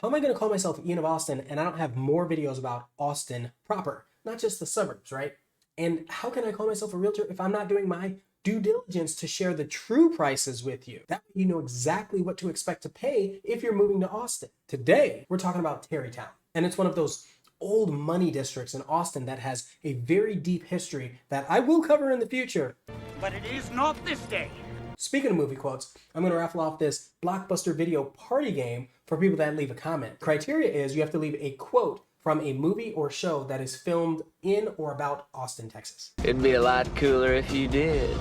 How am I going to call myself Ian of Austin and I don't have more videos about Austin proper, not just the suburbs, right? And how can I call myself a realtor if I'm not doing my due diligence to share the true prices with you? That way you know exactly what to expect to pay if you're moving to Austin. Today, we're talking about Tarrytown, and it's one of those old money districts in Austin that has a very deep history that I will cover in the future. But it is not this day. Speaking of movie quotes, I'm going to raffle off this blockbuster video party game for people that leave a comment. The criteria is you have to leave a quote from a movie or show that is filmed in or about Austin, Texas. It'd be a lot cooler if you did.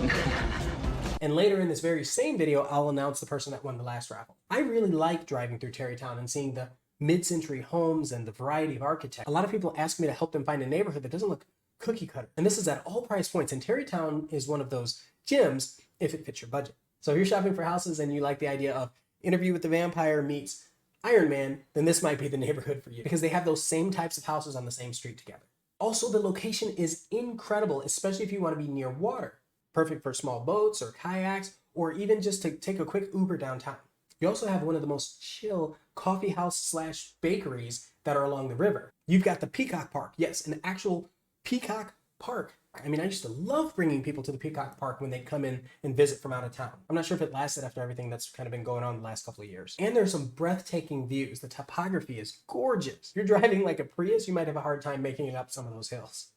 And later in this very same video, I'll announce the person that won the last raffle. I really like driving through Tarrytown and seeing the mid-century homes and the variety of architecture. A lot of people ask me to help them find a neighborhood that doesn't look cookie cutter. And this is at all price points. And Tarrytown is one of those gems if it fits your budget. So if you're shopping for houses and you like the idea of Interview with the Vampire meets Iron Man, then this might be the neighborhood for you because they have those same types of houses on the same street together. Also, the location is incredible, especially if you want to be near water. Perfect for small boats or kayaks, or even just to take a quick Uber downtown. You also have one of the most chill coffee house slash bakeries that are along the river. You've got the Peacock Park. Yes, an actual Peacock Park. I mean, I used to love bringing people to the Peacock Park when they come in and visit from out of town. I'm not sure if it lasted after everything that's kind of been going on the last couple of years. And there's some breathtaking views. The topography is gorgeous. You're driving like a Prius, you might have a hard time making it up some of those hills.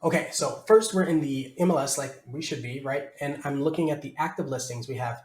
Okay, so first we're in the MLS like we should be, right? And I'm looking at the active listings. We have,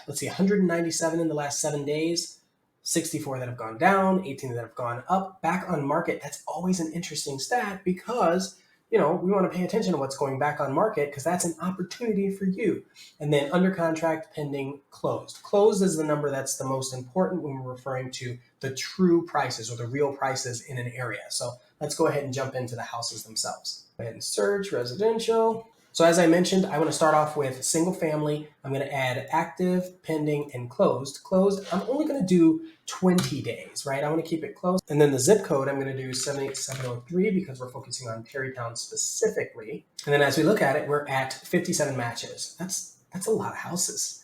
let's see, 197 in the last 7 days. 64 that have gone down, 18 that have gone up, back on market. That's always an interesting stat because, we want to pay attention to what's going back on market because that's an opportunity for you. And then under contract, pending, closed. Closed is the number that's the most important when we're referring to the true prices or the real prices in an area. So let's go ahead and jump into the houses themselves. Go ahead and search residential. So as I mentioned, I want to start off with single family. I'm going to add active, pending, and closed. Closed, I'm only going to do 20 days, right? I want to keep it closed. And then the zip code, I'm going to do 78703 because we're focusing on Tarrytown specifically. And then as we look at it, we're at 57 matches. That's a lot of houses.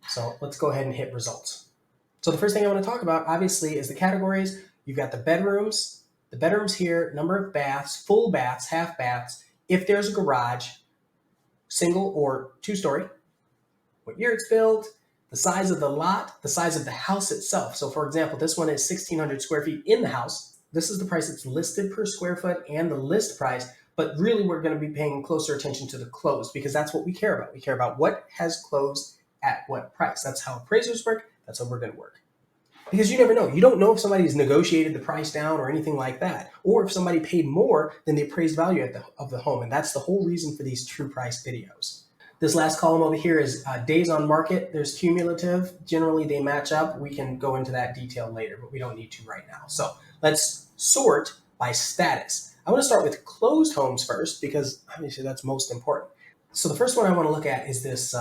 So let's go ahead and hit results. So the first thing I want to talk about, obviously, is the categories. You've got the bedrooms. The bedrooms here, number of baths, full baths, half baths. If there's a garage, single or two-story, what year it's built, the size of the lot, the size of the house itself. So for example, this one is 1,600 square feet in the house. This is the price that's listed per square foot and the list price, but really we're going to be paying closer attention to the close because that's what we care about. We care about what has closed at what price. That's how appraisers work. That's how we're going to work. Because you never know. You don't know if somebody's negotiated the price down or anything like that, or if somebody paid more than the appraised value of the home. And that's the whole reason for these true price videos. This last column over here is days on market. There's cumulative. Generally, they match up. We can go into that detail later, but we don't need to right now. So let's sort by status. I want to start with closed homes first because obviously that's most important. So the first one I want to look at is this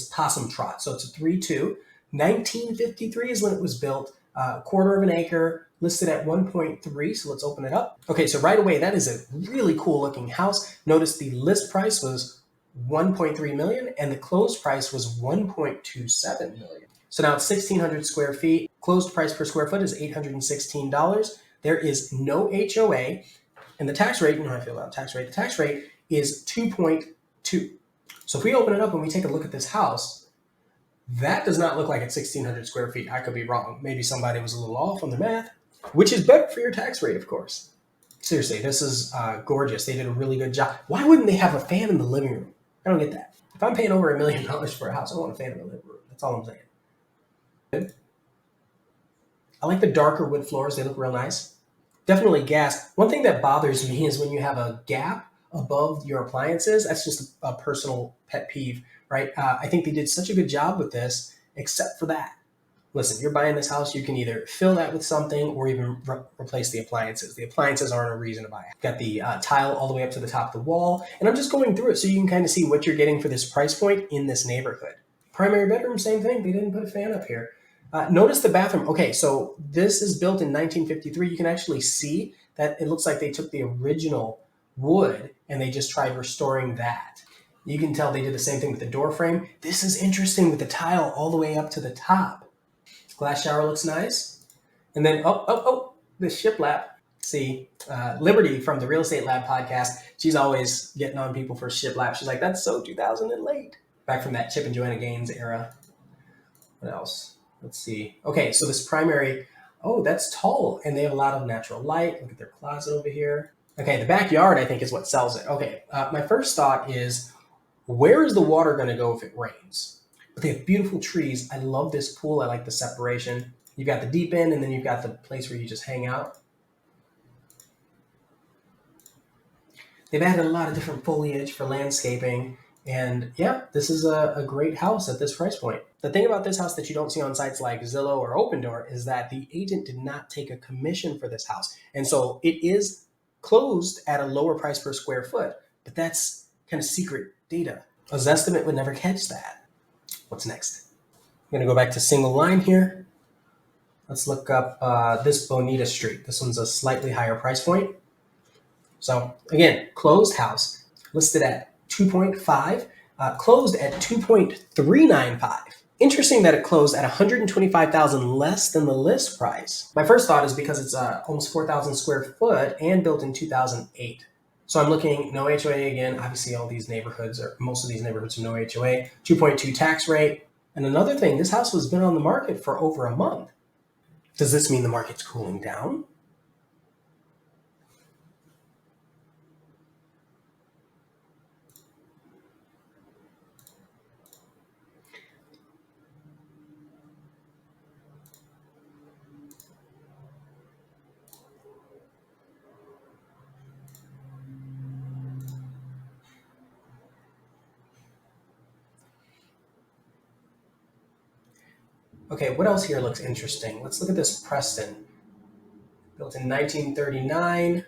Possum Trot. So it's a 3-2. 1953 is when it was built, quarter of an acre, listed at 1.3. So let's open it up. Okay, so right away, that is a really cool looking house. Notice the list price was 1.3 million and the closed price was 1.27 million. So now it's 1,600 square feet. Closed price per square foot is $816. There is no HOA. And the tax rate, you know how I feel about tax rate. The tax rate is 2.2. So if we open it up and we take a look at this house, that does not look like it's 1,600 square feet. I could be wrong. Maybe somebody was a little off on their math, which is better for your tax rate, of course. Seriously, this is gorgeous. They did a really good job. Why wouldn't they have a fan in the living room? I don't get that. If I'm paying over $1 million for a house, I want a fan in the living room. That's all I'm saying. Good. I like the darker wood floors. They look real nice. Definitely gas. One thing that bothers me is when you have a gap above your appliances. That's just a personal pet peeve, right? I think they did such a good job with this, except for that. Listen, you're buying this house, you can either fill that with something or even replace the appliances. The appliances aren't a reason to buy it. Got the tile all the way up to the top of the wall. And I'm just going through it so you can kind of see what you're getting for this price point in this neighborhood. Primary bedroom, same thing. They didn't put a fan up here. Notice the bathroom. Okay, so this is built in 1953. You can actually see that it looks like they took the original wood and they just tried restoring that. You can tell they did the same thing with the door frame. This is interesting with the tile all the way up to the top. Glass shower looks nice. And then, the shiplap. See, Liberty from the Real Estate Lab podcast, she's always getting on people for shiplap. She's like, that's so 2000 and late. Back from that Chip and Joanna Gaines era. What else? Let's see. Okay, so this primary, that's tall, and they have a lot of natural light. Look at their closet over here. Okay, the backyard, I think, is what sells it. Okay, my first thought is, where is the water going to go if it rains? But they have beautiful trees. I love this pool. I like the separation. You've got the deep end, and then you've got the place where you just hang out. They've added a lot of different foliage for landscaping. And yeah, this is a great house at this price point. The thing about this house that you don't see on sites like Zillow or Opendoor is that the agent did not take a commission for this house. And so it is closed at a lower price per square foot, but that's kind of secret data. A Zestimate would never catch that. What's next? I'm gonna go back to single line here. Let's look up this Bonita Street. This one's a slightly higher price point. So again, closed house, listed at 2.5, closed at 2.395. Interesting that it closed at 125,000 less than the list price. My first thought is because it's almost 4,000 square foot and built in 2008. So I'm looking, no HOA again. Obviously, all these neighborhoods, or most of these neighborhoods, are no HOA. 2.2 tax rate. And another thing, this house has been on the market for over a month. Does this mean the market's cooling down? Okay, what else here looks interesting? Let's look at this Preston. Built in 1939.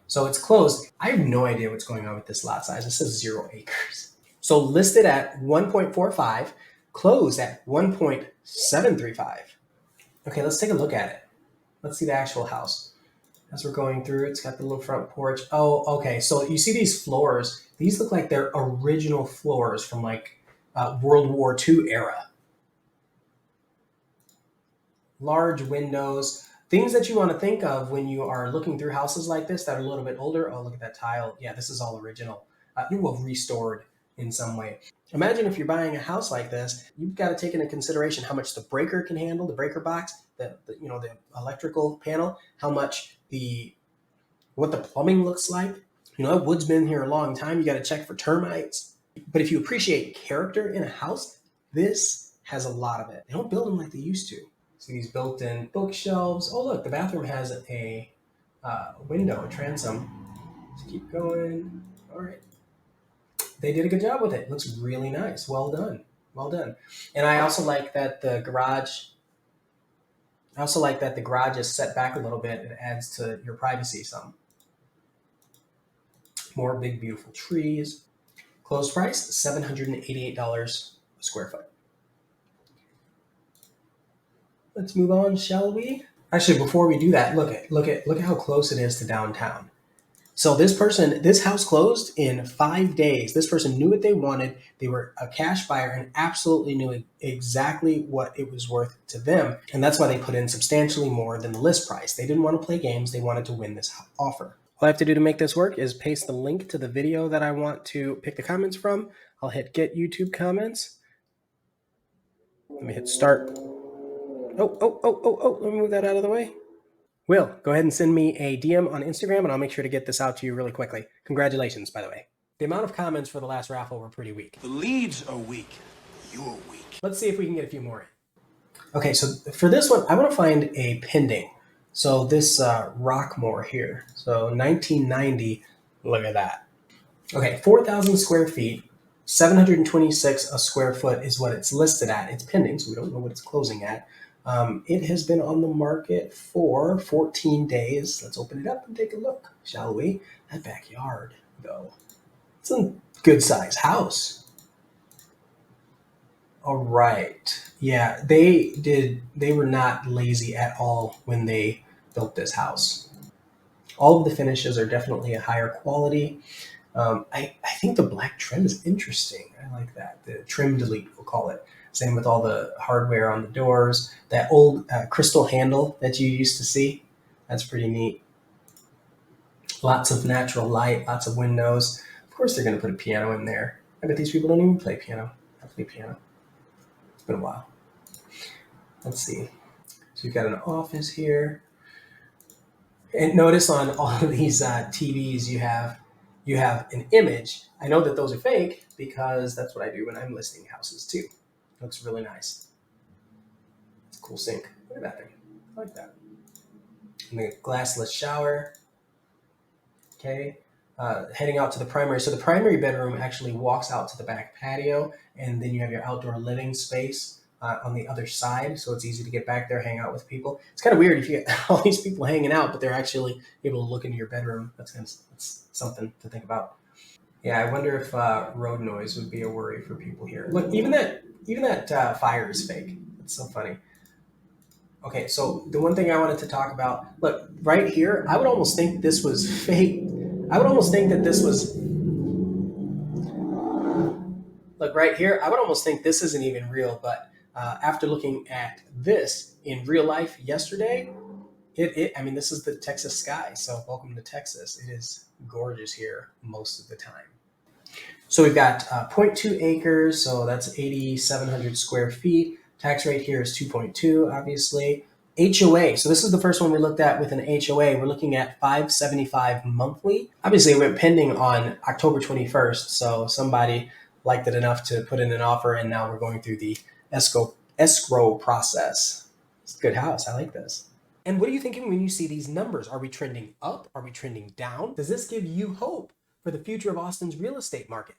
So it's closed. I have no idea what's going on with this lot size. It says 0 acres. So listed at 1.45, closed at 1.735. Okay, let's take a look at it. Let's see the actual house. As we're going through, it's got the little front porch. Oh, okay. So you see these floors. These look like they're original floors from like World War II era. Large windows, things that you want to think of when you are looking through houses like this that are a little bit older. Oh, look at that tile. Yeah, this is all original. Well, restored in some way. Imagine if you're buying a house like this, you've got to take into consideration how much the breaker can handle, the breaker box, the electrical panel, how much what the plumbing looks like. That wood's been here a long time. You got to check for termites. But if you appreciate character in a house, this has a lot of it. They don't build them like they used to. See these built-in bookshelves. Oh, look, the bathroom has a window, a transom. Let's keep going. All right. They did a good job with it. It looks really nice. Well done. Well done. And I also like that the garage is set back a little bit. It adds to your privacy some. More big, beautiful trees. Closed price, $788 a square foot. Let's move on, shall we? Actually, before we do that, look at how close it is to downtown. So this house closed in 5 days. This person knew what they wanted. They were a cash buyer and absolutely knew exactly what it was worth to them. And that's why they put in substantially more than the list price. They didn't want to play games. They wanted to win this offer. All I have to do to make this work is paste the link to the video that I want to pick the comments from. I'll hit get YouTube comments. Let me hit start. Let me move that out of the way. Will, go ahead and send me a DM on Instagram and I'll make sure to get this out to you really quickly. Congratulations, by the way. The amount of comments for the last raffle were pretty weak. The leads are weak. You're weak. Let's see if we can get a few more in. Okay, so for this one, I want to find a pending. So this Rockmore here. So 1990, look at that. Okay, 4,000 square feet, 726 a square foot is what it's listed at. It's pending, so we don't know what it's closing at. It has been on the market for 14 days. Let's open it up and take a look, shall we? That backyard, though. It's a good size house. All right. Yeah, they were not lazy at all when they built this house. All of the finishes are definitely a higher quality. I think the black trim is interesting. I like that. The trim delete, we'll call it. Same with all the hardware on the doors. That old crystal handle that you used to see. That's pretty neat. Lots of natural light, lots of windows. Of course, they're going to put a piano in there. I bet these people don't even play piano. I play piano. It's been a while. Let's see. So you've got an office here. And notice on all of these TVs you have an image. I know that those are fake because that's what I do when I'm listing houses too. Looks really nice. It's a cool sink. Look at that thing. I like that. And the glassless shower. Okay. Heading out to the primary. So the primary bedroom actually walks out to the back patio, and then you have your outdoor living space on the other side. So it's easy to get back there, hang out with people. It's kind of weird if you get all these people hanging out, but they're actually able to look into your bedroom. That's something to think about. Yeah, I wonder if road noise would be a worry for people here. Look, even that fire is fake. It's so funny. Okay, so the one thing I wanted to talk about, look, right here, I would almost think this was fake. I would almost think that this was, look, right here, I would almost think this isn't even real, but after looking at this in real life yesterday, I mean, this is the Texas sky, so welcome to Texas. It is gorgeous here most of the time. So we've got zero point 0.2 acres, so that's 8,700 square feet. Tax rate here is 2.2, obviously. HOA. So this is the first one we looked at with an HOA. We're looking at $575 monthly. Obviously, it went pending on October 21st, so somebody liked it enough to put in an offer, and now we're going through the escrow process. It's a good house. I like this. And what are you thinking when you see these numbers? Are we trending up? Are we trending down? Does this give you hope for the future of Austin's real estate market?